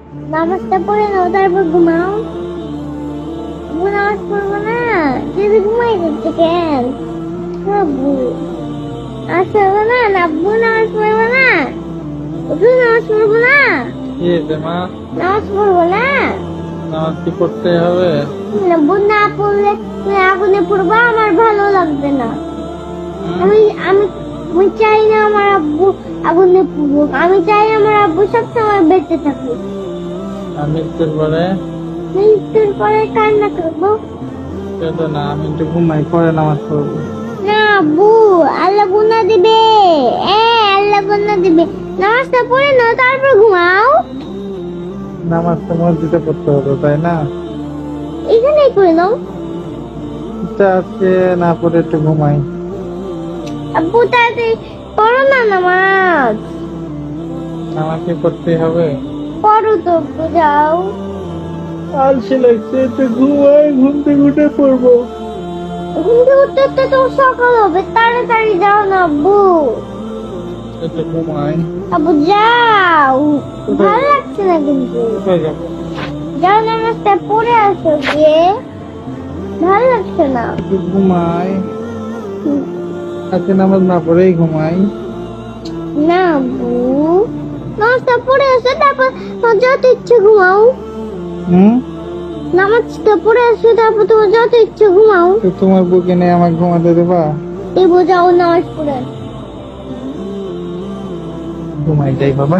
নামাজটা পড়ে নাও তারপর ঘুমাও। আব্বু নামাজ পড়বো না, যদি ঘুমাই যাচ্ছে কেন? আব্বু নামাজ পড়বো না, আব্বু নামাজ পড়বো না, তুই নামাজ পড়বো না, কি হয়েছে মা? নামাজ পড়বো না। নামাজ কি পড়তে হবে? আব্বু না পড়লে তুমি আগুনে পড়বা, আমার ভালো লাগবে না। আমি আমি আমি চাই না আমার আব্বু আগুনে পড়ুক, আমি চাই আমার আব্বু সবসময় বেঁচে থাকুক। আমি একটু পরে মৃত্যুর পরে কান্না করবো কেঁদো না, আমি একটু ঘুমাই, পরে নামাজ পড়বো। না আব্বু, আল্লাহ গুনাহ দিবে। আল্লাহ গুনাহ দিবে। নামাজটা পড়ে নাও তারপর ঘুমাও। নামাজ তো মসজিদে পড়তে হবে, তাই না? এখানেই করে নাও। ইচ্ছা আছে না, পরে একটু ঘুমাই। আব্বু তাড়াতাড়ি পড়ো না নামাজ। নামাজ কি পড়তে হবে? পড়ো তো আব্বু, যাও। আলসে লাগছে, একটু ঘুমাই, ঘুম থেকে উঠে পড়বো। ঘুম থেকে উঠতে উঠতে তো সকাল হবে, তাড়াতাড়ি যাও না আব্বু। একটু ঘুমাই। আব্বু যাও, ভালো লাগছে না কিন্তু। কোথায় যাবো? যাও নামাজটা পড়ে আসো গিয়ে, ভালো লাগছে না। একটু ঘুমাই। আজকে নামাজ না পড়েই ঘুমাই। না আব্বু, নামাজটা পড়ে আসো তারপর তোমার যত ইচ্ছে ঘুমাও। হুম? নামাজটা পড়ে আসো তারপর তোমার যত ইচ্ছে ঘুমাও। তো তোমার বুকে নিয়ে আমাকে ঘুমাতে দেবা? দেবো, যাও নামাজ পড়ে আসো। ঘুমাই যাই বাবা।